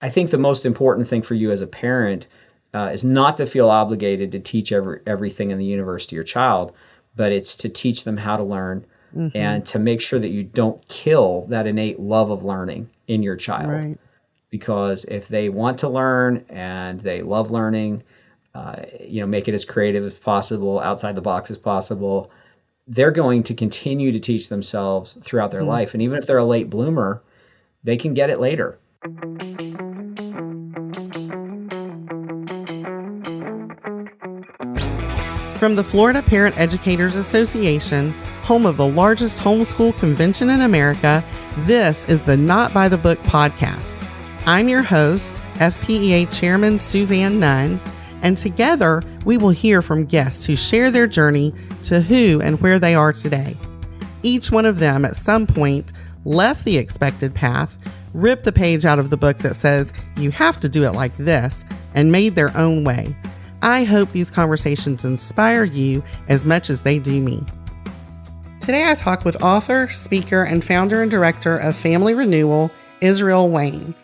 I think the most important thing for you as a parent is not to feel obligated to teach everything in the universe to your child, but it's to teach them how to learn Mm-hmm. and to make sure that you don't kill that innate love of learning in your child. Right. Because if they want to learn and they love learning, make it as creative as possible, outside the box as possible, they're going to continue to teach themselves throughout their Mm-hmm. life. And even if they're a late bloomer, they can get it later. From the Florida Parent Educators Association, home of the largest homeschool convention in America, this is the Not by the Book podcast. I'm your host, FPEA Chairman Suzanne Nunn, and together we will hear from guests who share their journey to who and where they are today. Each one of them at some point left the expected path, ripped the page out of the book that says you have to do it like this, and made their own way. I hope these conversations inspire you as much as they do me. Today I talk with author, speaker, and founder and director of Family Renewal, Israel Wayne.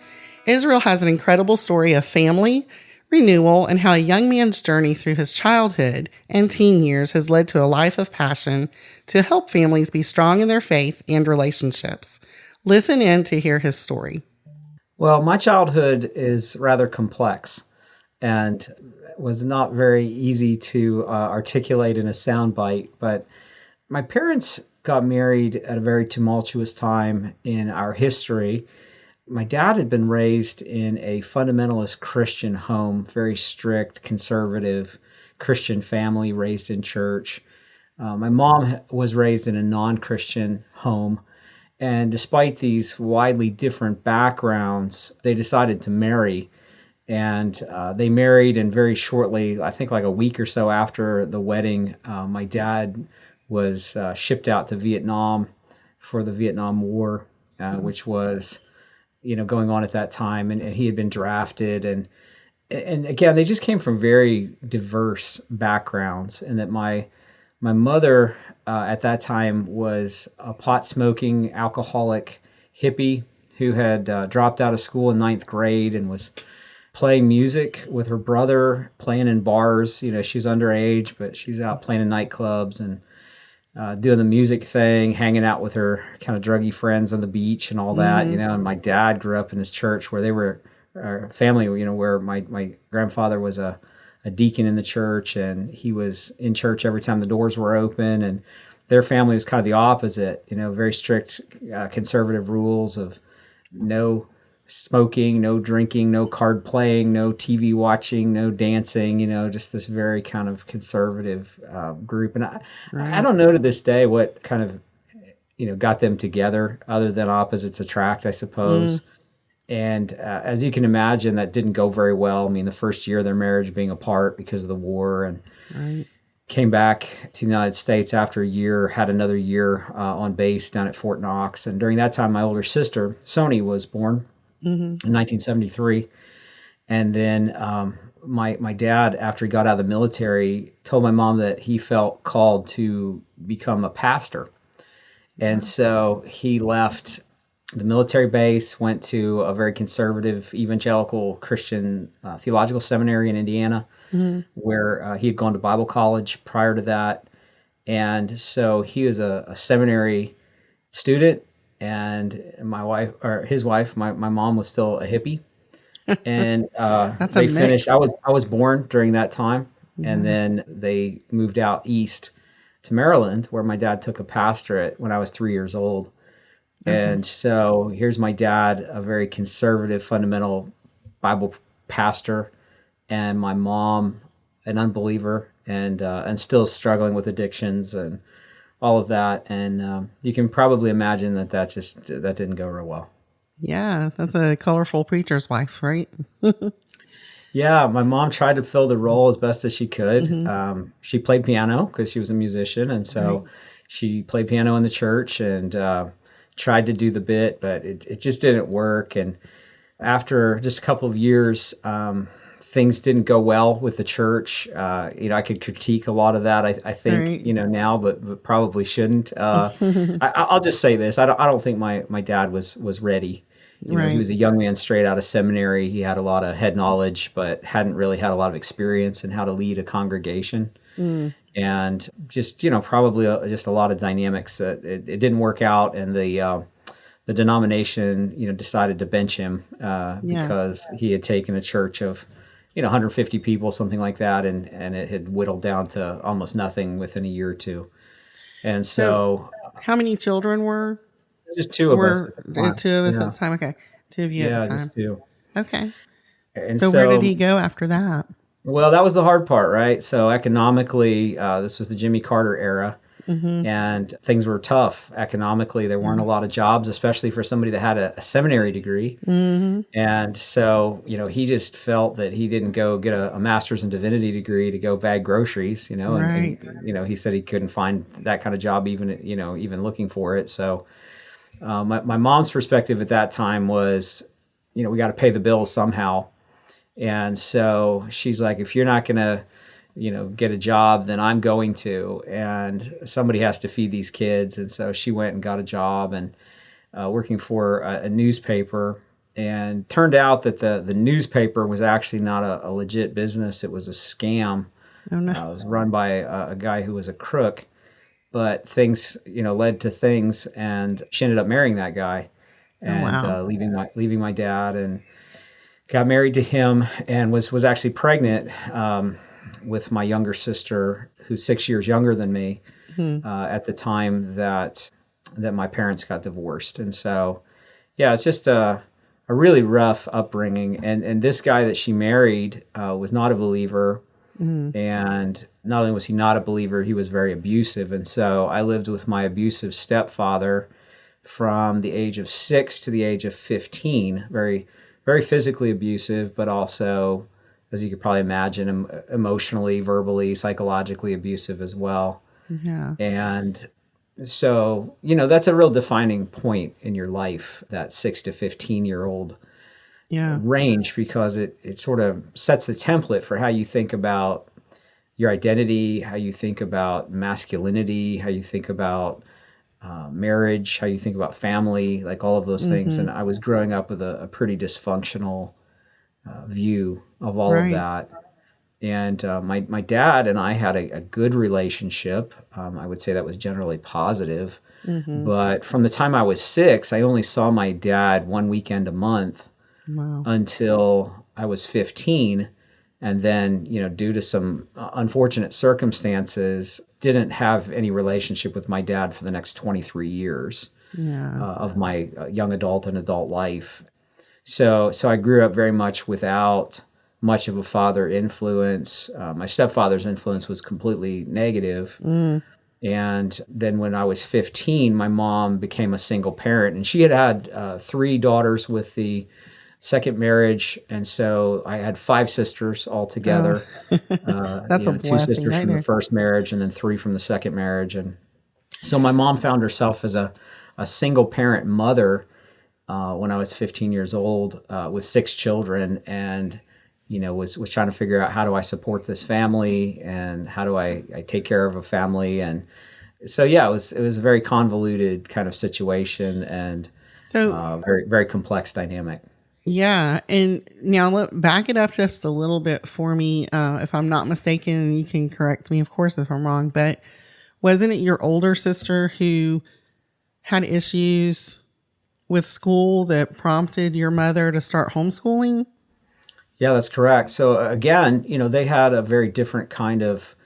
Israel has an incredible story of family, renewal, and how a young man's journey through his childhood and teen years has led to a life of passion to help families be strong in their faith and relationships. Listen in to hear his story. Well, my childhood is rather complex and was not very easy to articulate in a soundbite, but my parents got married at a very tumultuous time in our history. My dad had been raised in a fundamentalist Christian home, very strict, conservative Christian family, raised in church. My mom was raised in a non-Christian home. And despite these widely different backgrounds, they decided to marry. And they married, and very shortly, I think like a week or so after the wedding, my dad was shipped out to Vietnam for the Vietnam War, which was, going on at that time, and he had been drafted, and again, they just came from very diverse backgrounds, and that my mother at that time was a pot smoking alcoholic hippie who had dropped out of school in ninth grade and was playing music with her brother, playing in bars. She's underage, but she's out playing in nightclubs and doing the music thing, hanging out with her kind of druggy friends on the beach and all that. And my dad grew up in this church where they were a family, where my grandfather was a deacon in the church, and he was in church every time the doors were open. And their family was kind of the opposite, very strict conservative rules of no smoking, no drinking, no card playing, no TV watching, no dancing, just this very kind of conservative group. And I don't know to this day what kind of, got them together other than opposites attract, I suppose. And as you can imagine, that didn't go very well. I mean, the first year of their marriage being apart because of the war, and came back to the United States after a year, had another year on base down at Fort Knox. And during that time, my older sister, Sony, was born. In 1973. And then my dad, after he got out of the military, told my mom that he felt called to become a pastor. And so he left the military base, went to a very conservative evangelical Christian theological seminary in Indiana, where he had gone to Bible college prior to that. And so he was a seminary student. And my wife, or his wife, my mom, was still a hippie, and they finished. I was born during that time, and then they moved out east to Maryland, where my dad took a pastorate when I was 3 years old. And so here's my dad, a very conservative, fundamental Bible pastor, and my mom, an unbeliever, and still struggling with addictions and all of that. And you can probably imagine that didn't go real well. Yeah, that's a colorful preacher's wife, right? Yeah, my mom tried to fill the role as best as she could. She played piano because she was a musician, and so she played piano in the church and tried to do the bit, but it just didn't work. And after just a couple of years, things didn't go well with the church. I could critique a lot of that, I think, now, but probably shouldn't. I'll just say this. I don't think my dad was ready. He Right. was a young man straight out of seminary. He had a lot of head knowledge, but hadn't really had a lot of experience in how to lead a congregation. Mm. And just, probably just a lot of dynamics that it didn't work out. And the denomination, decided to bench him Yeah. because he had taken a church of, 150 people, something like that, and it had whittled down to almost nothing within a year or two. And So, so how many children just two of us were at the the time. two of us at Yeah. the time? Okay, two of you at the Yeah, just time. two. Okay. And So where did so, he go after that? well, that was the hard part, right? So economically, this was the Jimmy Carter era, Mm-hmm. and things were tough economically. There weren't a lot of jobs, especially for somebody that had a seminary degree. Mm-hmm. And so, he just felt that he didn't go get a master's in divinity degree to go bag groceries, Right. he said he couldn't find that kind of job even looking for it. So, my mom's perspective at that time was, we got to pay the bills somehow. And so she's like, if you're not going to, get a job, then I'm going to, and somebody has to feed these kids. And so she went and got a job and working for a newspaper, and turned out that the newspaper was actually not a legit business. It was a scam. Oh no. It was run by a guy who was a crook, but things, led to things, and she ended up marrying that guy Oh and wow. leaving my dad, and got married to him, and was actually pregnant with my younger sister, who's 6 years younger than me, Hmm. at the time that my parents got divorced. And so, yeah, it's just a really rough upbringing. And this guy that she married was not a believer. Mm. And not only was he not a believer, he was very abusive. And so I lived with my abusive stepfather from the age of 6 to the age of 15, very, very physically abusive, but also, as you could probably imagine, emotionally, verbally, psychologically abusive as well. Yeah. And so, that's a real defining point in your life, that 6 to 15-year-old Yeah. range, because it sort of sets the template for how you think about your identity, how you think about masculinity, how you think about marriage, how you think about family, like all of those things. Mm-hmm. And I was growing up with a pretty dysfunctional view of all of Right. that. And my dad and I had a good relationship. I would say that was generally positive. Mm-hmm. But from the time I was 6, I only saw my dad one weekend a month Wow. until I was 15. And then, due to some unfortunate circumstances, didn't have any relationship with my dad for the next 23 years Yeah. of my young adult and adult life. So I grew up very much without much of a father influence. My stepfather's influence was completely negative. Mm. And then when I was 15, my mom became a single parent, and she had 3 daughters with the second marriage. And so I had 5 sisters altogether. Oh. That's a 2 blessing sisters right from the there. first marriage, and then 3 from the second marriage. And so my mom found herself as a single parent mother when I was 15 years old, with 6 children, and was trying to figure out, how do I support this family, and how do I take care of a family. And so, yeah, it was a very convoluted kind of situation, and So very, very complex dynamic. yeah, and now back it up just a little bit for me, if I'm not mistaken. And you can correct me, of course, if I'm wrong. But wasn't it your older sister who had issues with school that prompted your mother to start homeschooling? Yeah, that's correct. So again, they had a very different kind of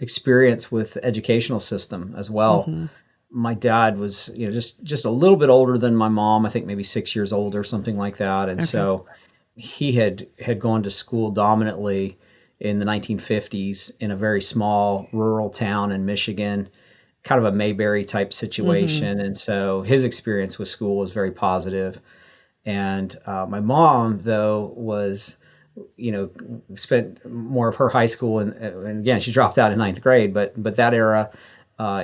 experience with the educational system as well. Mm-hmm. My dad was, just a little bit older than my mom. I think maybe 6 years older, something like that. And Okay. so he had gone to school dominantly in the 1950s in a very small rural town in Michigan, kind of a Mayberry type situation. Mm-hmm. And so his experience with school was very positive. And my mom, though, was, spent more of her high school, and again, she dropped out in ninth grade, but that era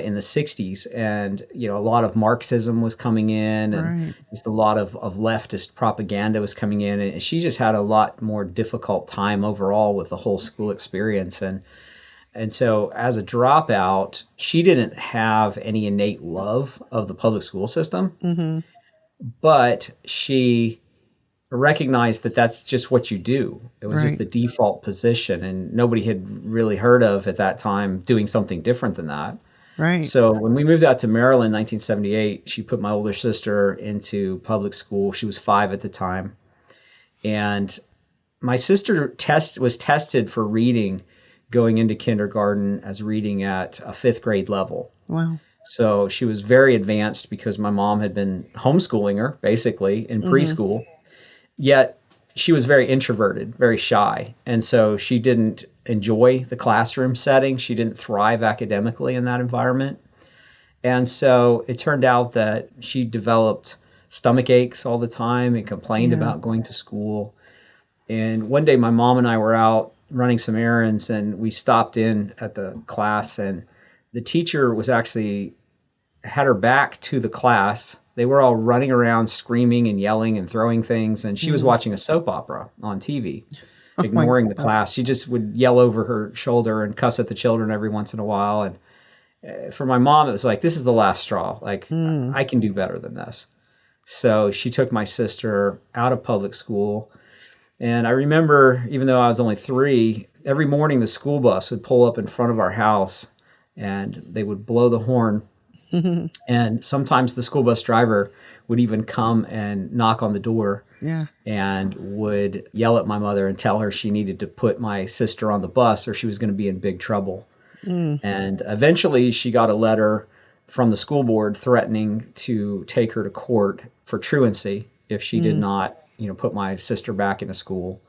in the 60s, and a lot of Marxism was coming in, and Right. just a lot of leftist propaganda was coming in, and she just had a lot more difficult time overall with the whole school experience. And so as a dropout, she didn't have any innate love of the public school system, Mm-hmm. but she recognized that that's just what you do. It was just the default position, and nobody had really heard of at that time doing something different than that. Right. So when we moved out to Maryland in 1978, she put my older sister into public school. She was 5 at the time. And my sister was tested for reading going into kindergarten as reading at a 5th grade level. Wow. So she was very advanced because my mom had been homeschooling her basically in preschool. Yet she was very introverted, very shy. And so she didn't enjoy the classroom setting. She didn't thrive academically in that environment. And so it turned out that she developed stomach aches all the time and complained about going to school. And one day my mom and I were out running some errands, and we stopped in at the class, and the teacher was actually had her back to the class. They were all running around screaming and yelling and throwing things, and she was watching a soap opera on TV, ignoring the class. She just would yell over her shoulder and cuss at the children every once in a while. And for my mom, it was like, this is the last straw. Like, I can do better than this. So she took my sister out of public school. And I remember, even though I was only 3, every morning the school bus would pull up in front of our house, and they would blow the horn. And sometimes the school bus driver would even come and knock on the door and would yell at my mother and tell her she needed to put my sister on the bus or she was going to be in big trouble. And eventually she got a letter from the school board threatening to take her to court for truancy if she did not, put my sister back into school.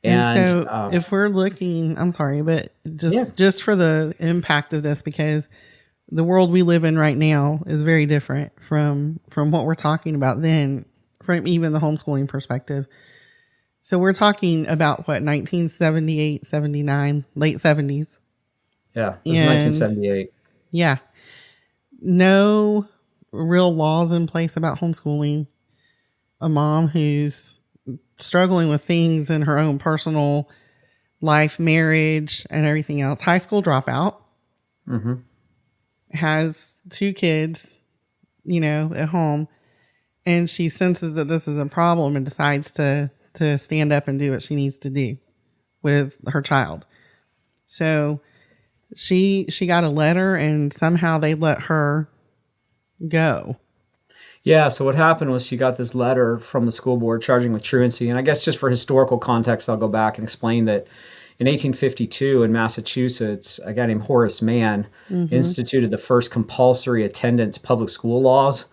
And so if we're looking, I'm sorry, but just for the impact of this, because the world we live in right now is very different from what we're talking about then, from even the homeschooling perspective. So we're talking about 1978, 79, late 70s. Yeah, it was 1978. Yeah. No real laws in place about homeschooling. A mom who's struggling with things in her own personal life, marriage, and everything else. High school dropout. Has 2 kids, at home. And she senses that this is a problem and decides to stand up and do what she needs to do with her child. So she got a letter, and somehow they let her go. Yeah, so what happened was she got this letter from the school board charging with truancy. And I guess just for historical context, I'll go back and explain that in 1852 in Massachusetts, a guy named Horace Mann instituted the first compulsory attendance public school laws.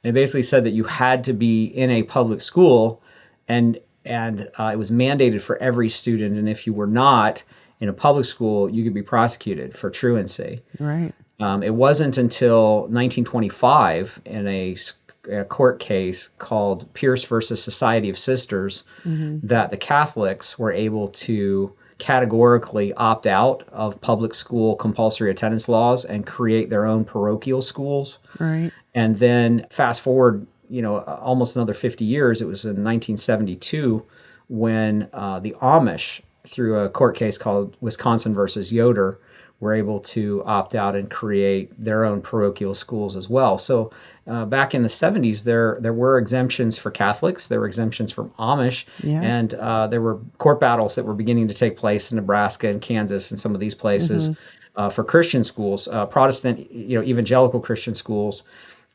And it basically said that you had to be in a public school, and it was mandated for every student. And if you were not in a public school, you could be prosecuted for truancy. Right. It wasn't until 1925 in a court case called Pierce versus Society of Sisters that the Catholics were able to categorically opt out of public school compulsory attendance laws and create their own parochial schools. Right. And then fast forward, almost another 50 years, it was in 1972 when the Amish, through a court case called Wisconsin versus Yoder, were able to opt out and create their own parochial schools as well. So back in the 70s, there were exemptions for Catholics, there were exemptions from Amish, and there were court battles that were beginning to take place in Nebraska and Kansas and some of these places for Christian schools, Protestant, evangelical Christian schools,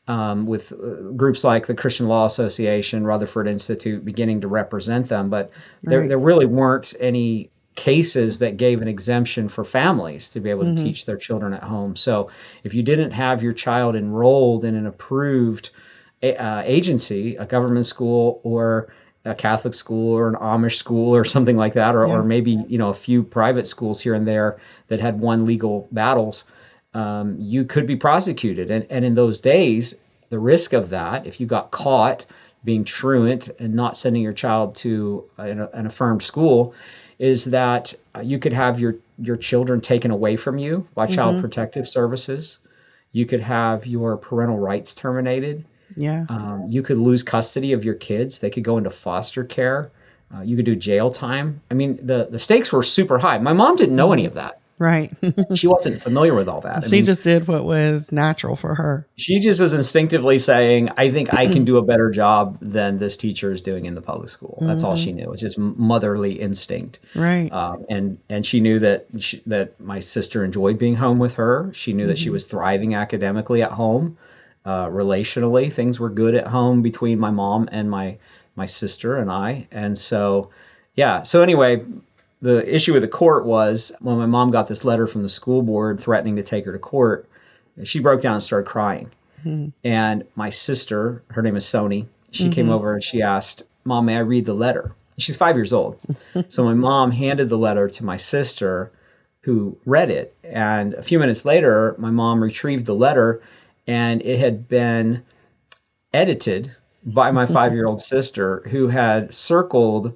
with groups like the Christian Law Association, Rutherford Institute beginning to represent them. But there really weren't any cases that gave an exemption for families to be able to teach their children at home. So if you didn't have your child enrolled in an approved agency, a government school or a Catholic school or an Amish school or something like that, or maybe, a few private schools here and there that had won legal battles, you could be prosecuted. And in those days, the risk of that, if you got caught being truant and not sending your child to an affirmed school, is that you could have your children taken away from you by Child Protective Services. You could have your parental rights terminated. You could lose custody of your kids. They could go into foster care. You could do jail time. I mean, the stakes were super high. My mom didn't know any of that. Right. She wasn't familiar with all that. She just did what was natural for her. She just was instinctively saying, I think I can do a better job than this teacher is doing in the public school. That's all she knew. It's just motherly instinct. Right. And she knew that my sister enjoyed being home with her. She knew that she was thriving academically at home. Relationally, things were good at home between my mom and my sister and I. And so, yeah. So anyway, the issue with the court was when my mom got this letter from the school board threatening to take her to court, she broke down and started crying. And my sister, her name is Sony, she came over and she asked, Mom, may I read the letter? She's 5 years old. So my mom handed the letter to my sister, who read it. And a few minutes later, my mom retrieved the letter, and it had been edited by my 5-year-old sister, who had circled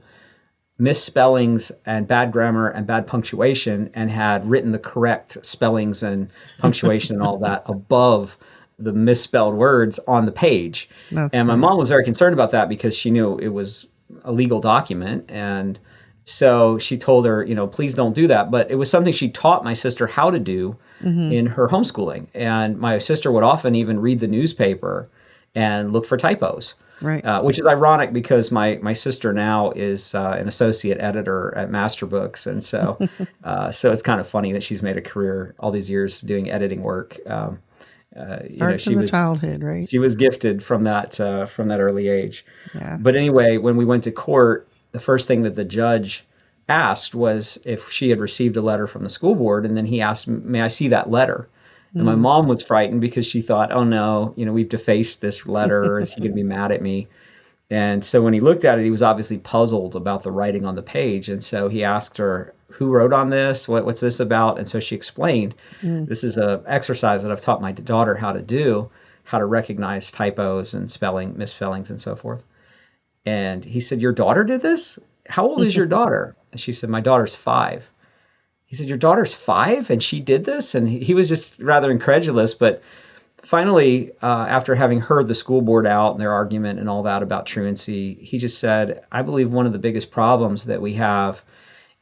misspellings and bad grammar and bad punctuation and had written the correct spellings and punctuation and all that above the misspelled words on the page. And my mom was very concerned about that because she knew it was a legal document. And so she told her, please don't do that. But it was something she taught my sister how to do in her homeschooling. And my sister would often even read the newspaper and look for typos. Right. Which is ironic because my sister now is an associate editor at Master Books. And so so it's kind of funny that she's made a career all these years doing editing work. Starts in the childhood, right? She was gifted from that early age. Yeah. But anyway, when we went to court, the first thing that the judge asked was if she had received a letter from the school board. And then he asked, may I see that letter? And my mom was frightened because she thought, oh no, we've defaced this letter. Is he going to be mad at me? And so when he looked at it, he was obviously puzzled about the writing on the page. And so he asked her, who wrote on this? What's this about? And so she explained, this is an exercise that I've taught my daughter how to do, how to recognize typos and misspellings and so forth. And he said, your daughter did this? How old is your daughter? And she said, my daughter's 5. He said, your daughter's 5 and she did this? And he was just rather incredulous. But finally, after having heard the school board out and their argument and all that about truancy, he just said, I believe one of the biggest problems that we have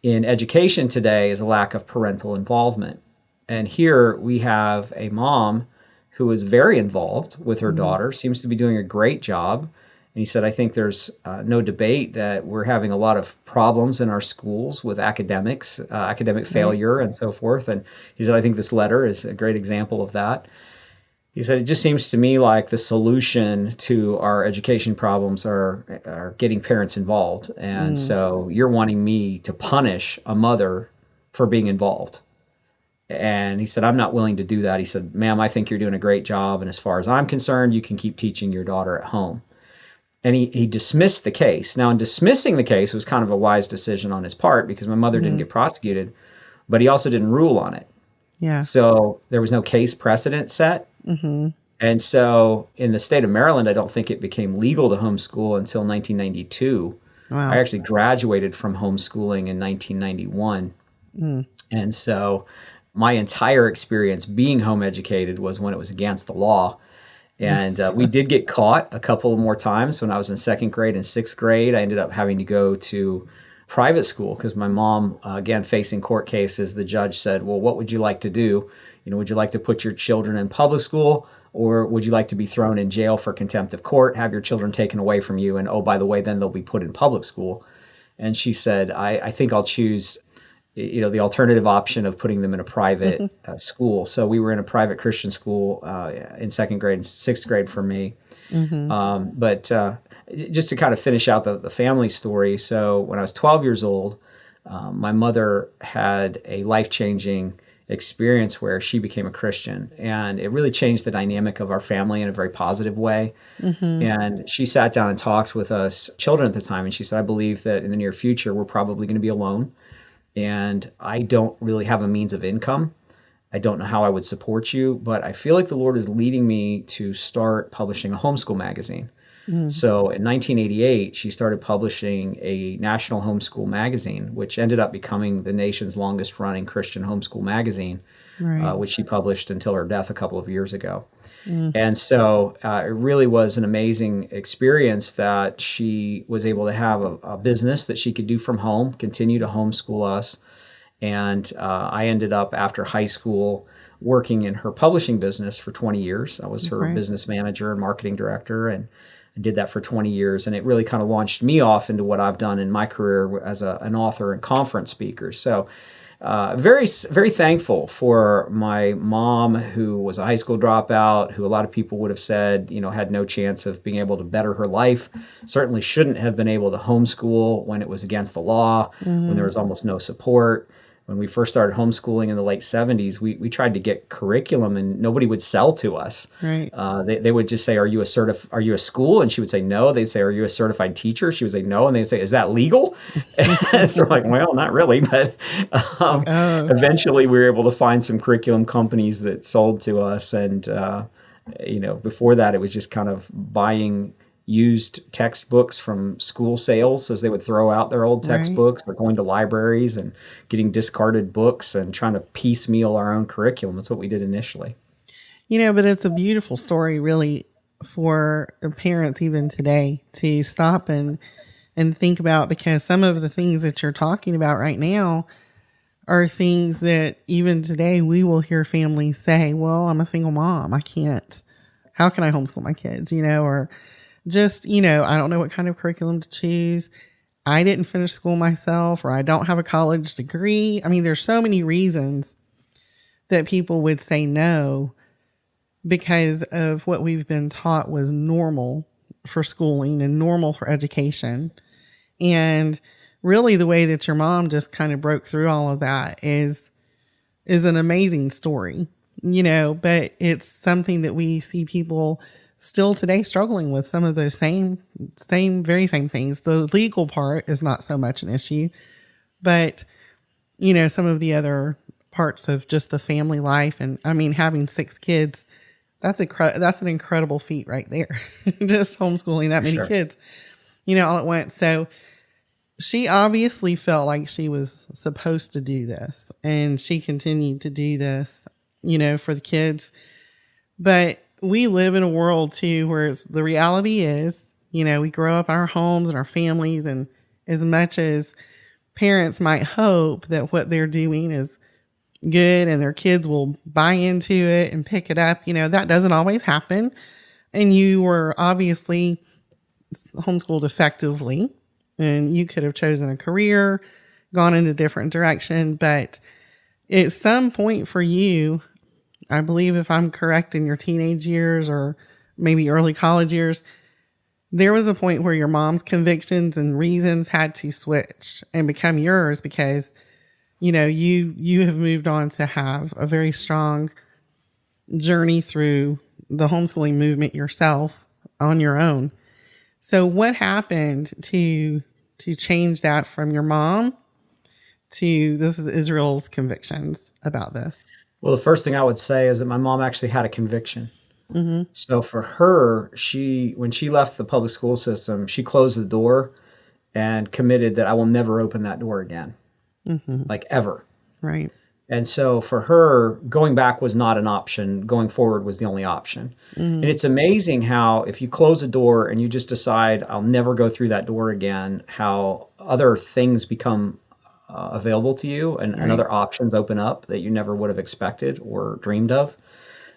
in education today is a lack of parental involvement. And here we have a mom who is very involved with her daughter, seems to be doing a great job. And he said, I think there's no debate that we're having a lot of problems in our schools with academics, academic failure and so forth. And he said, I think this letter is a great example of that. He said, it just seems to me like the solution to our education problems are getting parents involved. And so you're wanting me to punish a mother for being involved. And he said, I'm not willing to do that. He said, ma'am, I think you're doing a great job. And as far as I'm concerned, you can keep teaching your daughter at home. And he dismissed the case. Now, in dismissing the case was kind of a wise decision on his part because my mother didn't get prosecuted, but he also didn't rule on it. Yeah. So there was no case precedent set. And so in the state of Maryland, I don't think it became legal to homeschool until 1992. Wow. I actually graduated from homeschooling in 1991. And so my entire experience being home educated was when it was against the law. And we did get caught a couple more times when I was in 2nd grade and 6th grade. I ended up having to go to private school because my mom, again, facing court cases, the judge said, well, what would you like to do? Would you like to put your children in public school, or would you like to be thrown in jail for contempt of court, have your children taken away from you, and oh, by the way, then they'll be put in public school? And she said, I think I'll choose the alternative option of putting them in a private school. So we were in a private Christian school in 2nd grade and 6th grade for me. But just to kind of finish out the family story. So when I was 12 years old, my mother had a life-changing experience where she became a Christian, and it really changed the dynamic of our family in a very positive way. And she sat down and talked with us children at the time, and she said, I believe that in the near future, we're probably going to be alone. And I don't really have a means of income. I don't know how I would support you, but I feel like the Lord is leading me to start publishing a homeschool magazine. So in 1988, she started publishing a national homeschool magazine, which ended up becoming the nation's longest running Christian homeschool magazine, which she published until her death a couple of years ago. And so it really was an amazing experience that she was able to have a business that she could do from home, continue to homeschool us, And I ended up, after high school, working in her publishing business for 20 years. I was her Right. business manager and marketing director, and I did that for 20 years. And it really kind of launched me off into what I've done in my career as an author and conference speaker. So very, very thankful for my mom, who was a high school dropout, who a lot of people would have said, had no chance of being able to better her life. Certainly shouldn't have been able to homeschool when it was against the law, when there was almost no support. When we first started homeschooling in the late 70s, we tried to get curriculum and nobody would sell to us. Right. They would just say, are you a school? And she would say, no. They'd say, are you a certified teacher? She would say, no. And they'd say, is that legal? And so we're like, well, not really. But eventually we were able to find some curriculum companies that sold to us. And, before that, it was just kind of buying used textbooks from school sales, as they would throw out their old textbooks, or going to libraries and getting discarded books and trying to piecemeal our own curriculum. That's what we did initially. But it's a beautiful story, really, for parents even today to stop and think about, because some of the things that you're talking about right now are things that even today we will hear families say, well, I'm a single mom. I can't. How can I homeschool my kids? Or just, I don't know what kind of curriculum to choose. I didn't finish school myself, or I don't have a college degree. I mean, there's so many reasons that people would say no because of what we've been taught was normal for schooling and normal for education. And really the way that your mom just kind of broke through all of that is an amazing story, but it's something that we see people still today struggling with, some of those very same things. The legal part is not so much an issue, but some of the other parts of just the family life. And I mean, having 6 kids, that's an incredible feat right there. Just homeschooling that many kids, all at once. So she obviously felt like she was supposed to do this, and she continued to do this, for the kids. But we live in a world too where the reality is, we grow up in our homes and our families, and as much as parents might hope that what they're doing is good and their kids will buy into it and pick it up, that doesn't always happen. And you were obviously homeschooled effectively, and you could have chosen a career, gone in a different direction. But at some point for you, I believe, if I'm correct, in your teenage years or maybe early college years, there was a point where your mom's convictions and reasons had to switch and become yours, because, you have moved on to have a very strong journey through the homeschooling movement yourself on your own. So what happened to change that from your mom to this is Israel's convictions about this? Well, the first thing I would say is that my mom actually had a conviction. Mm-hmm. So for her, when she left the public school system, she closed the door and committed that I will never open that door again, like ever. Right. And so for her, going back was not an option. Going forward was the only option. And it's amazing how if you close a door and you just decide, I'll never go through that door again, how other things become available to you, and other options open up that you never would have expected or dreamed of.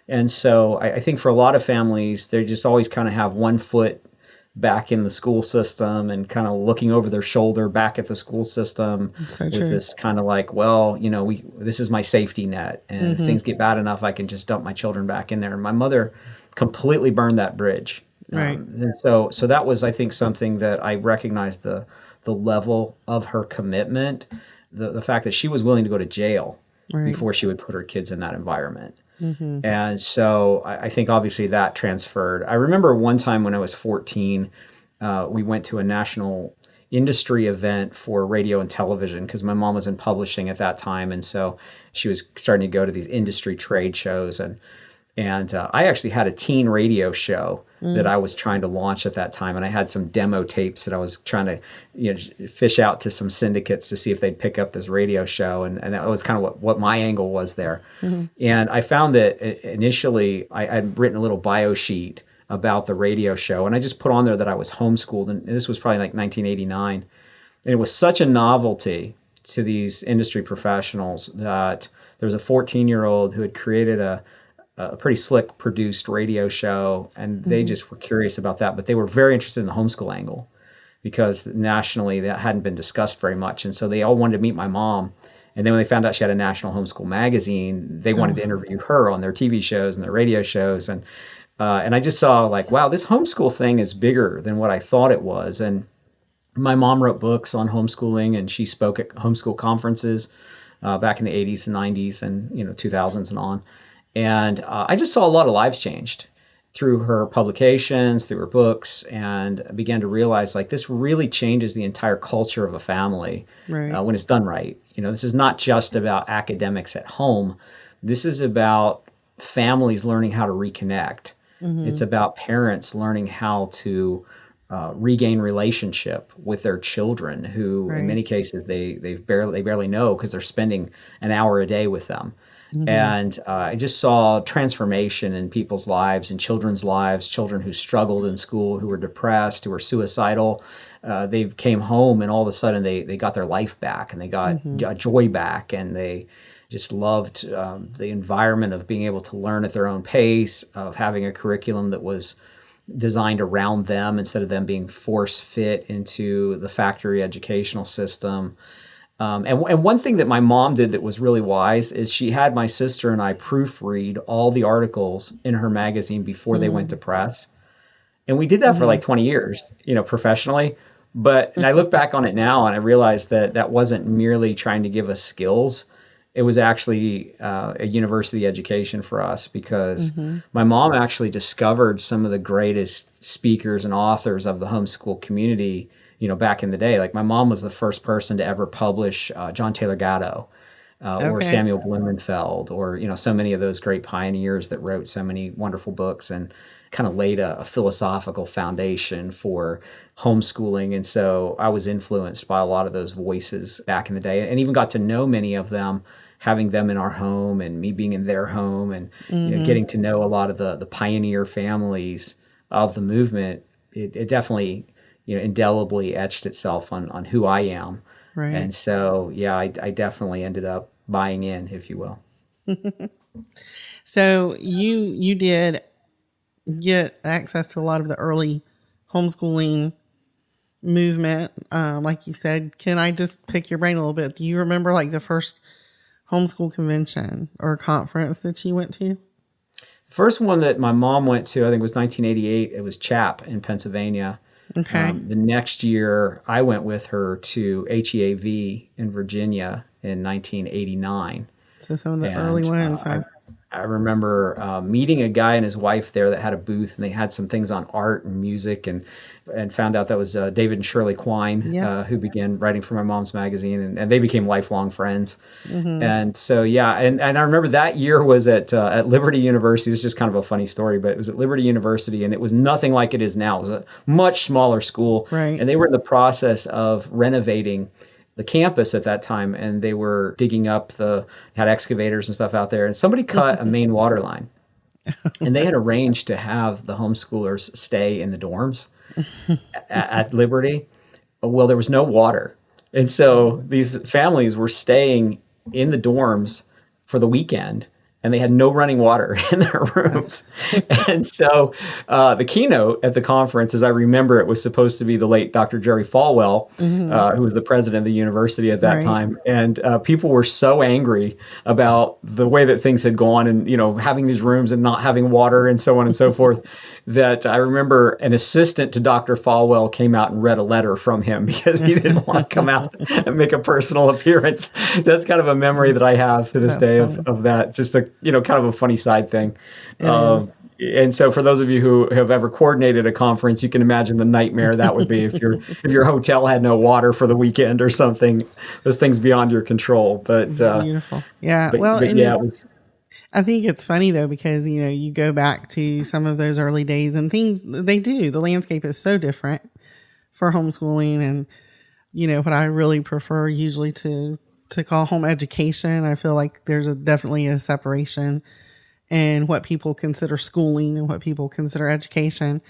And so I think for a lot of families, they just always kind of have one foot back in the school system and kind of looking over their shoulder back at the school system with this kind of like, well, this is my safety net, and if things get bad enough, I can just dump my children back in there. And my mother completely burned that bridge. Right. And so that was, I think, something that I recognized the level of her commitment, the fact that she was willing to go to jail before she would put her kids in that environment. And so I think obviously that transferred. I remember one time when I was 14, we went to a national industry event for radio and television, because my mom was in publishing at that time. And so she was starting to go to these industry trade shows. And I actually had a teen radio show that I was trying to launch at that time. And I had some demo tapes that I was trying to fish out to some syndicates to see if they'd pick up this radio show. And that was kind of what my angle was there. And I found that initially I had written a little bio sheet about the radio show. And I just put on there that I was homeschooled. And this was probably like 1989. And it was such a novelty to these industry professionals that there was a 14-year-old who had created a pretty slick produced radio show, and they just were curious about that, but they were very interested in the homeschool angle because nationally that hadn't been discussed very much. And so they all wanted to meet my mom. And then when they found out she had a national homeschool magazine, they wanted to interview her on their TV shows and their radio shows. And I just saw like, wow, this homeschool thing is bigger than what I thought it was. And my mom wrote books on homeschooling, and she spoke at homeschool conferences back in the 80s and 90s and 2000s and on. And I just saw a lot of lives changed through her publications, through her books, and I began to realize like this really changes the entire culture of a family when it's done right. This is not just about academics at home. This is about families learning how to reconnect. It's about parents learning how to regain relationship with their children, who in many cases they barely know because they're spending an hour a day with them. And I just saw transformation in people's lives, in children's lives, children who struggled in school, who were depressed, who were suicidal. They came home and all of a sudden they got their life back, and they got joy back, and they just loved the environment of being able to learn at their own pace, of having a curriculum that was designed around them instead of them being force fit into the factory educational system. And one thing that my mom did that was really wise is she had my sister and I proofread all the articles in her magazine before they went to press. And we did that for like 20 years, professionally. And I look back on it now and I realized that that wasn't merely trying to give us skills. It was actually a university education for us, because my mom actually discovered some of the greatest speakers and authors of the homeschool community back in the day. Like my mom was the first person to ever publish John Taylor Gatto or Samuel Blumenfeld, or, so many of those great pioneers that wrote so many wonderful books and kind of laid a philosophical foundation for homeschooling. And so I was influenced by a lot of those voices back in the day, and even got to know many of them, having them in our home and me being in their home, and getting to know a lot of the pioneer families of the movement. It definitely indelibly etched itself on who I am. Right. And so, yeah, I definitely ended up buying in, if you will. So you did get access to a lot of the early homeschooling movement. Like you said, can I just pick your brain a little bit? Do you remember like the first homeschool convention or conference that you went to? The first one that my mom went to, I think, was 1988. It was CHAP in Pennsylvania. Okay. The next year, I went with her to HEAV in Virginia in 1989. So some of the early ones. I remember meeting a guy and his wife there that had a booth, and they had some things on art and music, and found out that was David and Shirley Quine, who began writing for my mom's magazine, and they became lifelong friends. And so, yeah, and I remember that year was at Liberty University. This is just kind of a funny story, but it was at Liberty University, and it was nothing like it is now. It was a much smaller school, and they were in the process of renovating the campus at that time, and they were digging up had excavators and stuff out there, and somebody cut a main water line, and they had arranged to have the homeschoolers stay in the dorms at Liberty. Well, there was no water, and so these families were staying in the dorms for the weekend, and they had no running water in their rooms. And so the keynote at the conference, as I remember, it was supposed to be the late Dr. Jerry Falwell, who was the president of the university at that time. And people were so angry about the way that things had gone, and, having these rooms and not having water and so on and so forth, that I remember an assistant to Dr. Falwell came out and read a letter from him because he didn't want to come out and make a personal appearance. So that's kind of a memory that I have to this day of that. Just kind of a funny side thing. And so for those of you who have ever coordinated a conference, you can imagine the nightmare that would be if your hotel had no water for the weekend or something. Those things beyond your control. But beautiful. Yeah. It was. I think it's funny though, because, you go back to some of those early days and things the landscape is so different for homeschooling. And, what I really prefer usually to call home education. I feel like there's definitely a separation in what people consider schooling and what people consider education.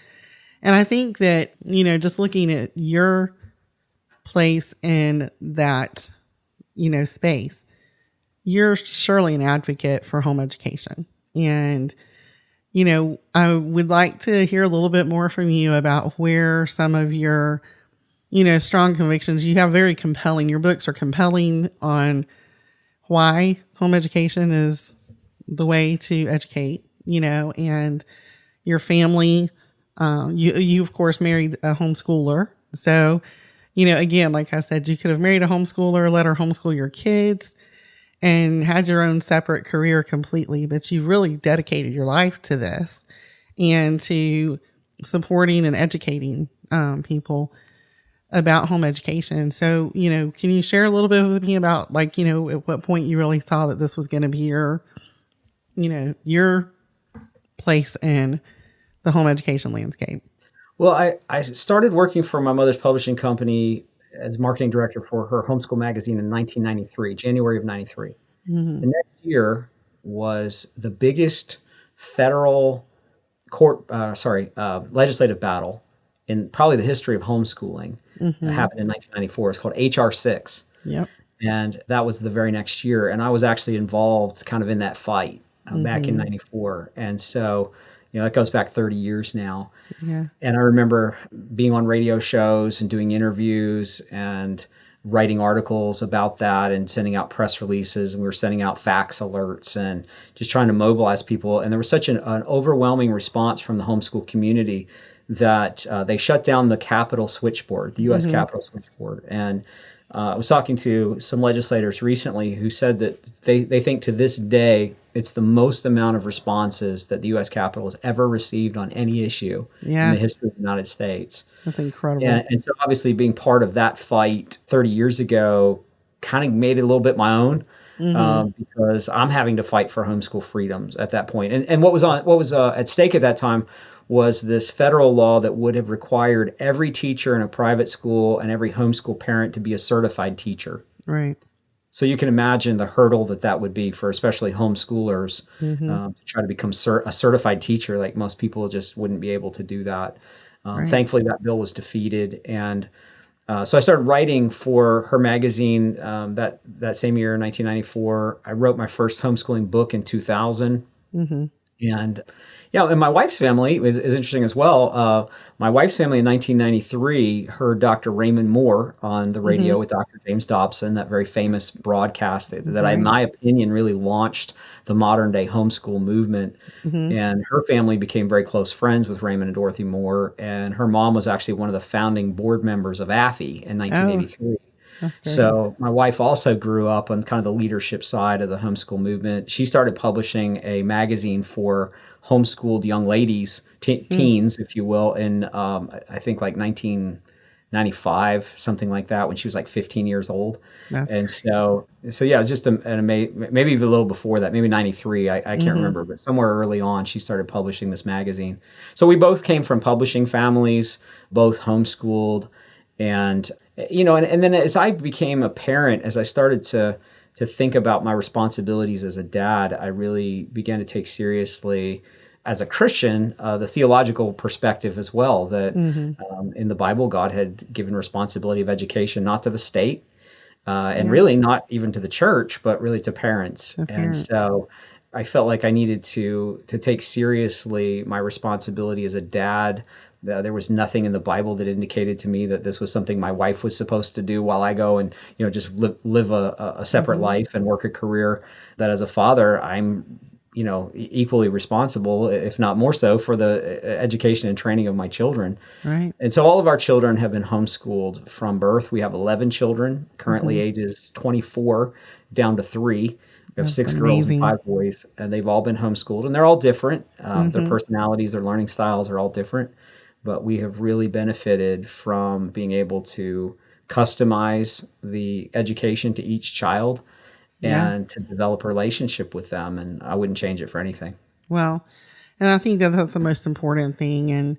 And I think that, just looking at your place in that space, you're surely an advocate for home education. And, I would like to hear a little bit more from you about where some of your, strong convictions. You have your books are compelling on why home education is the way to educate, and your family. You of course married a homeschooler. So, again, like I said, you could have married a homeschooler, let her homeschool your kids, and had your own separate career completely, but you really dedicated your life to this and to supporting and educating people about home education. So, can you share a little bit with me about at what point you really saw that this was going to be your place in the home education landscape? Well, I started working for my mother's publishing company as marketing director for her homeschool magazine in 1993, January of 93. Mm-hmm. The next year was the biggest federal legislative battle in probably the history of homeschooling. Mm-hmm. That happened in 1994. It's called HR 6. Yep. And that was the very next year. And I was actually involved kind of in that fight back in 94. And so, it goes back 30 years now. Yeah. And I remember being on radio shows and doing interviews and writing articles about that and sending out press releases. And we were sending out fax alerts and just trying to mobilize people. And there was such an overwhelming response from the homeschool community that they shut down the Capitol switchboard, the U.S. Capitol switchboard. And I was talking to some legislators recently who said that they think to this day it's the most amount of responses that the U.S. Capitol has ever received on any issue in the history of the United States. That's incredible. And so obviously being part of that fight 30 years ago kind of made it a little bit my own because I'm having to fight for homeschool freedoms at that point. And what was at stake at that time was this federal law that would have required every teacher in a private school and every homeschool parent to be a certified teacher. Right. So you can imagine the hurdle that would be for especially homeschoolers to try to become a certified teacher. Like most people just wouldn't be able to do that. Right. Thankfully, that bill was defeated. And so I started writing for her magazine that same year, 1994. I wrote my first homeschooling book in 2000. Mm-hmm. And my wife's family is interesting as well. My wife's family in 1993 heard Dr. Raymond Moore on the radio with Dr. James Dobson, that very famous broadcast that in my opinion, really launched the modern day homeschool movement. Mm-hmm. And her family became very close friends with Raymond and Dorothy Moore. And her mom was actually one of the founding board members of AFI in 1983. That's great. So my wife also grew up on kind of the leadership side of the homeschool movement. She started publishing a magazine for homeschooled young ladies, teens, if you will, in I think like 1995, something like that, when she was like 15 years old. That's great. So yeah, it was just an amazing, maybe even a little before that, maybe 93, I can't remember, but somewhere early on, she started publishing this magazine. So we both came from publishing families, both homeschooled. And, and then as I became a parent, as I started to think about my responsibilities as a dad, I really began to take seriously, as a Christian, the theological perspective as well, that in the Bible, God had given responsibility of education, not to the state, and really not even to the church, but really to parents. And so I felt like I needed to take seriously my responsibility as a dad. There was nothing in the Bible that indicated to me that this was something my wife was supposed to do while I go and just live a separate life and work a career. That as a father, I'm equally responsible, if not more so, for the education and training of my children. Right. And so all of our children have been homeschooled from birth. We have 11 children, currently ages 24 down to 3. We have 6 girls and 5 boys, and they've all been homeschooled, and they're all different. Their personalities, their learning styles are all different. But we have really benefited from being able to customize the education to each child and to develop a relationship with them. And I wouldn't change it for anything. Well, and I think that's the most important thing. And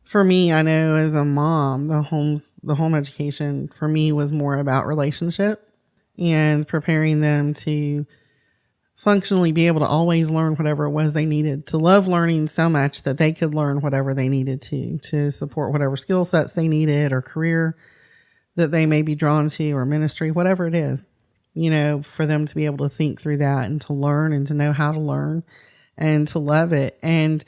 for me, I know as a mom, the home education for me was more about relationship and preparing them to functionally be able to always learn whatever it was they needed, to love learning so much that they could learn whatever they needed to support whatever skill sets they needed or career that they may be drawn to or ministry, whatever it is. for them to be able to think through that and to learn and to know how to learn and to love it. And,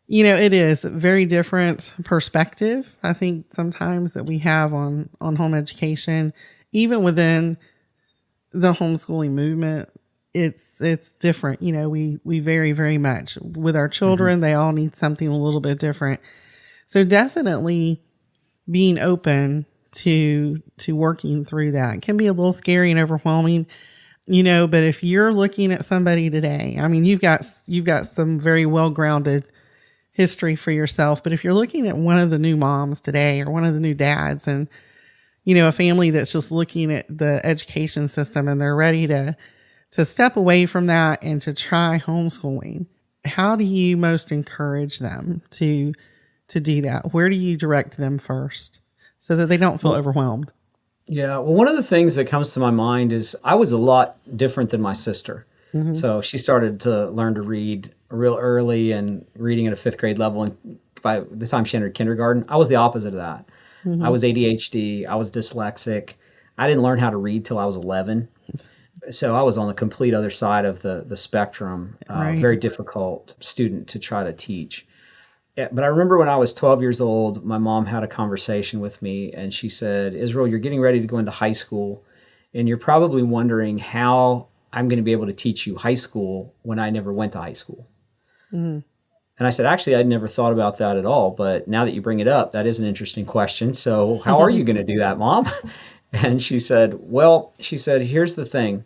it is a very different perspective, I think, sometimes that we have on home education, even within the homeschooling movement. It's different. We vary very much with our children. They all need something a little bit different. So definitely being open to working through that can be a little scary and overwhelming, but if you're looking at somebody today, I mean, you've got some very well-grounded history for yourself, but if you're looking at one of the new moms today or one of the new dads and, a family that's just looking at the education system and they're ready to step away from that and to try homeschooling, how do you most encourage them to do that? Where do you direct them first so that they don't feel overwhelmed? Yeah, well, one of the things that comes to my mind is I was a lot different than my sister. So she started to learn to read real early and reading at a 5th grade level. And by the time she entered kindergarten, I was the opposite of that. I was ADHD. I was dyslexic. I didn't learn how to read till I was 11. So I was on the complete other side of the spectrum. Right. Very difficult student to try to teach. Yeah, but I remember when I was 12 years old, my mom had a conversation with me and she said, Israel, you're getting ready to go into high school and you're probably wondering how I'm going to be able to teach you high school when I never went to high school. And I said, actually, I'd never thought about that at all. But now that you bring it up, that is an interesting question. So how are you going to do that, Mom? And she said, here's the thing.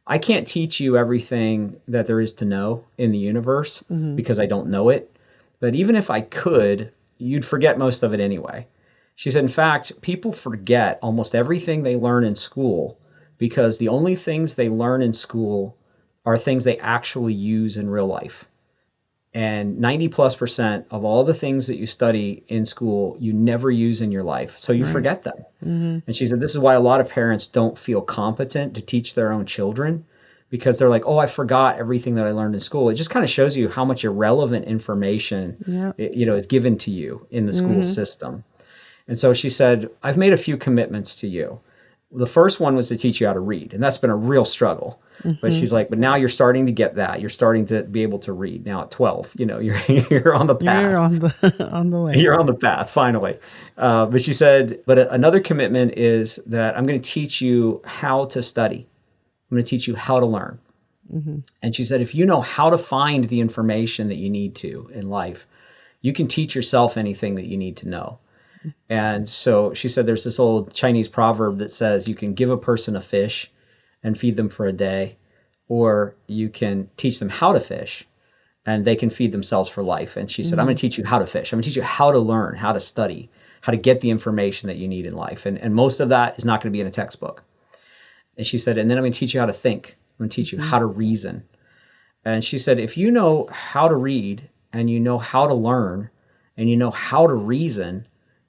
I can't teach you everything that there is to know in the universe because I don't know it. But even if I could, you'd forget most of it anyway. She said, in fact, people forget almost everything they learn in school because the only things they learn in school are things they actually use in real life. And 90+% of all the things that you study in school, you never use in your life. So you forget them. And she said, this is why a lot of parents don't feel competent to teach their own children because they're like, oh, I forgot everything that I learned in school. It just kind of shows you how much irrelevant information, is given to you in the school system. And so she said, I've made a few commitments to you. The first one was to teach you how to read, and that's been a real struggle. But she's like, but now you're starting to get that. You're starting to be able to read now at 12. You're on the path. You're on the way. You're on the path, finally. But she said, but another commitment is that I'm going to teach you how to study. I'm going to teach you how to learn. And she said, if you know how to find the information that you need to in life, you can teach yourself anything that you need to know. And so she said there's this old Chinese proverb that says you can give a person a fish and feed them for a day, or you can teach them how to fish and they can feed themselves for life. And she said, I'm going to teach you how to fish. I'm going to teach you how to learn, how to study, how to get the information that you need in life. And most of that is not going to be in a textbook. And she said, and then I'm going to teach you how to think. I'm going to teach you how to reason. And she said, if you know how to read and you know how to learn and you know how to reason,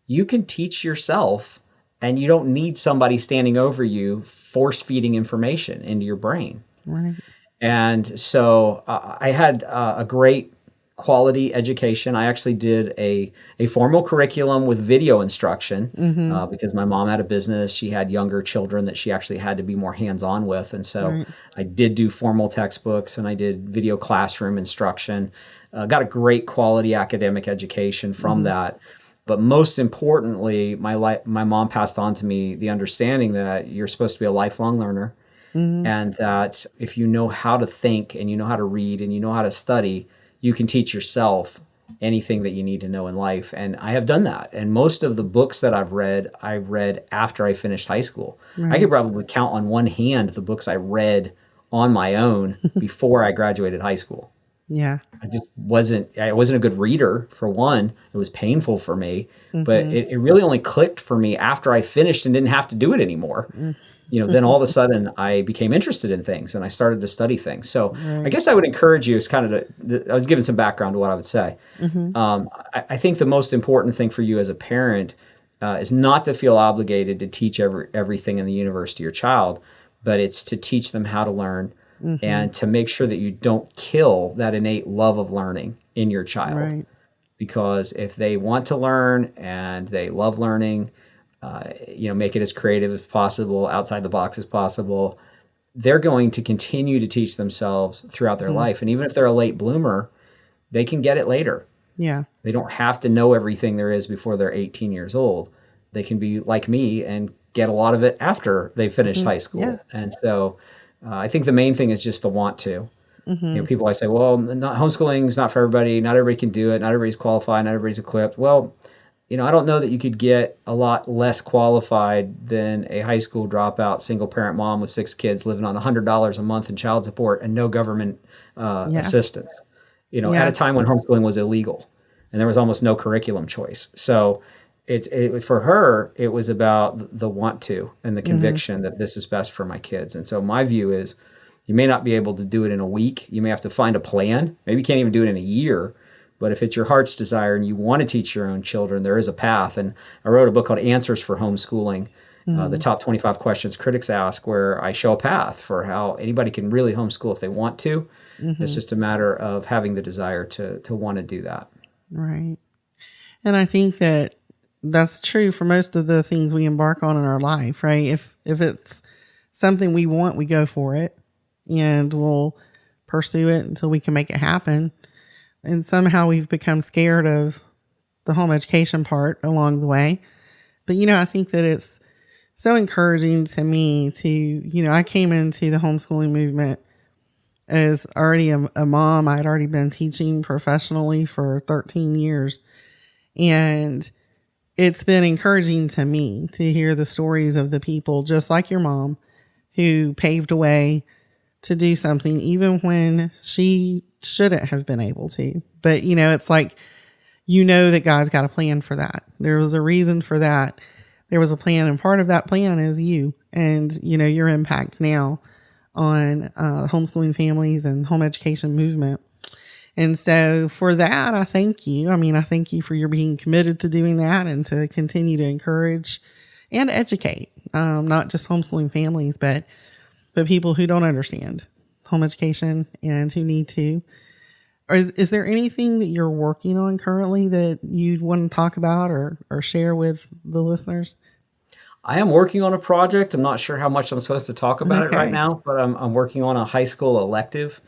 you can teach yourself and you don't need somebody standing over you force feeding information into your brain. Right. And so I had a great quality education. I actually did a formal curriculum with video instruction because my mom had a business. She had younger children that she actually had to be more hands-on with. And so I did do formal textbooks and I did video classroom instruction. Got a great quality academic education from that. But most importantly, my mom passed on to me the understanding that you're supposed to be a lifelong learner, and that if you know how to think and you know how to read and you know how to study, you can teach yourself anything that you need to know in life. And I have done that. And most of the books that I've read after I finished high school. I could probably count on one hand the books I read on my own before I graduated high school. Yeah. I wasn't a good reader, for one. It was painful for me, but it really only clicked for me after I finished and didn't have to do it anymore. Then all of a sudden I became interested in things and I started to study things. So I guess I would encourage you is kind of I was giving some background to what I would say. I think the most important thing for you as a parent is not to feel obligated to teach everything in the universe to your child, but it's to teach them how to learn. And to make sure that you don't kill that innate love of learning in your child. Right. Because if they want to learn and they love learning, make it as creative as possible, outside the box as possible. They're going to continue to teach themselves throughout their life. And even if they're a late bloomer, they can get it later. Yeah. They don't have to know everything there is before they're 18 years old. They can be like me and get a lot of it after they finished high school. Yeah. And so I think the main thing is just the want to. People always say, well, homeschooling is not for everybody. Not everybody can do it. Not everybody's qualified. Not everybody's equipped. Well, I don't know that you could get a lot less qualified than a high school dropout single parent mom with 6 kids living on $100 a month in child support and no government assistance. At a time when homeschooling was illegal and there was almost no curriculum choice. So for her, it was about the want to and the conviction that this is best for my kids. And so my view is you may not be able to do it in a week. You may have to find a plan. Maybe you can't even do it in a year. But if it's your heart's desire and you want to teach your own children, there is a path. And I wrote a book called Answers for Homeschooling, the top 25 questions critics ask, where I show a path for how anybody can really homeschool if they want to. It's just a matter of having the desire to want to do that. Right. And I think that that's true for most of the things we embark on in our life, right? If it's something we want, we go for it and we'll pursue it until we can make it happen. And somehow we've become scared of the home education part along the way. But, I think that it's so encouraging to me to, I came into the homeschooling movement as already a mom. I'd already been teaching professionally for 13 years. And it's been encouraging to me to hear the stories of the people just like your mom who paved a way to do something even when she shouldn't have been able to. But, it's like, that God's got a plan for that. There was a reason for that. There was a plan, and part of that plan is you and, your impact now on homeschooling families and home education movement. And so for that, I thank you. I thank you for your being committed to doing that and to continue to encourage and educate, not just homeschooling families, but people who don't understand home education and who need to. Is there anything that you're working on currently that you'd want to talk about or share with the listeners? I am working on a project. I'm not sure how much I'm supposed to talk about it right now, but I'm working on a high school elective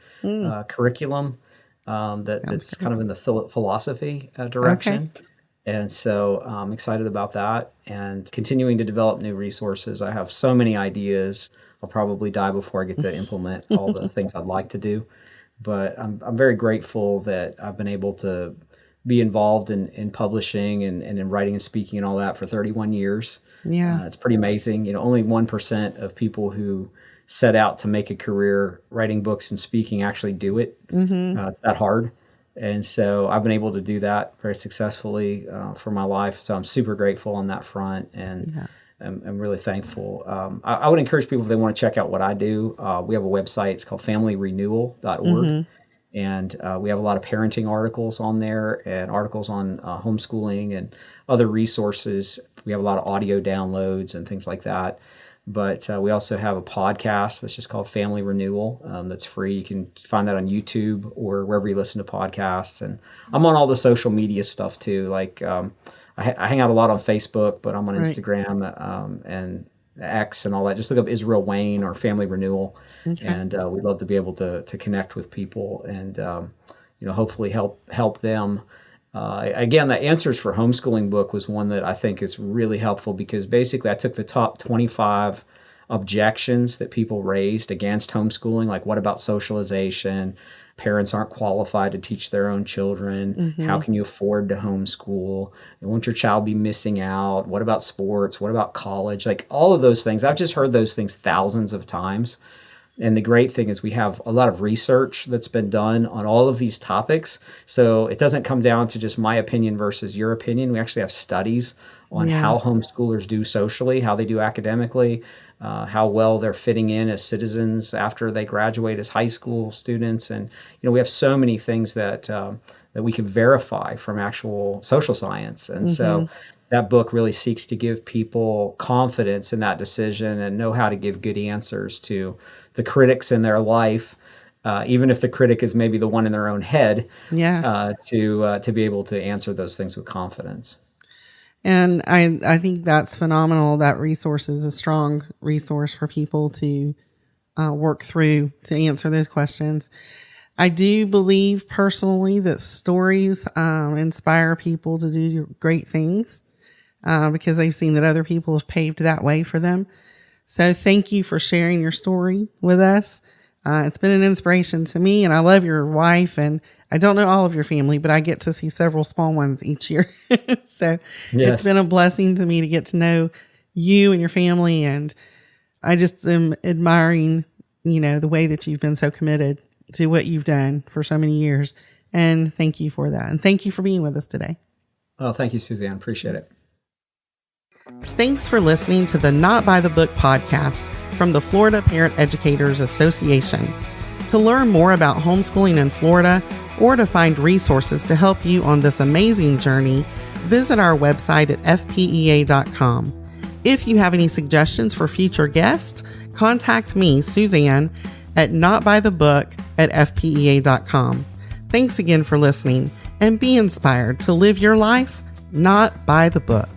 curriculum that's kind of in the philosophy direction. Okay. And so I'm excited about that and continuing to develop new resources. I have so many ideas. I'll probably die before I get to implement all the things I'd like to do. But I'm very grateful that I've been able to be involved in publishing and in writing and speaking and all that for 31 years. Yeah. It's pretty amazing. Only 1% of people who set out to make a career writing books and speaking actually do it. It's that hard. And so I've been able to do that very successfully for my life. So I'm super grateful on that front. And I'm really thankful. I would encourage people if they want to check out what I do. We have a website. It's called familyrenewal.org. And we have a lot of parenting articles on there and articles on homeschooling and other resources. We have a lot of audio downloads and things like that. But we also have a podcast that's just called Family Renewal that's free. You can find that on YouTube or wherever you listen to podcasts. And I'm on all the social media stuff too. Like I hang out a lot on Facebook, but I'm on Instagram and X and all that. Just look up Israel Wayne or Family Renewal. Okay. And we'd love to be able to connect with people and hopefully help them. Again, the Answers for Homeschooling book was one that I think is really helpful because basically I took the top 25 objections that people raised against homeschooling, like what about socialization? Parents aren't qualified to teach their own children. How can you afford to homeschool? Won't your child be missing out? What about sports? What about college? Like all of those things. I've just heard those things thousands of times. And the great thing is we have a lot of research that's been done on all of these topics. So it doesn't come down to just my opinion versus your opinion. We actually have studies on how homeschoolers do socially, how they do academically, how well they're fitting in as citizens after they graduate as high school students. And, we have so many things that we can verify from actual social science. And so that book really seeks to give people confidence in that decision and know how to give good answers to the critics in their life, even if the critic is maybe the one in their own head, to be able to answer those things with confidence. And I think that's phenomenal. That resource is a strong resource for people to work through to answer those questions. I do believe personally that stories inspire people to do great things because they've seen that other people have paved that way for them. So thank you for sharing your story with us. It's been an inspiration to me, and I love your wife, and I don't know all of your family, but I get to see several small ones each year. So It's been a blessing to me to get to know you and your family, and I just am admiring, the way that you've been so committed to what you've done for so many years. And thank you for that. And thank you for being with us today. Well, thank you, Suzanne. Appreciate it. Thanks for listening to the Not by the Book podcast from the Florida Parent Educators Association. To learn more about homeschooling in Florida or to find resources to help you on this amazing journey, visit our website at FPEA.com. If you have any suggestions for future guests, contact me, Suzanne, at notbythebook@fpea.com. Thanks again for listening, and be inspired to live your life not by the book.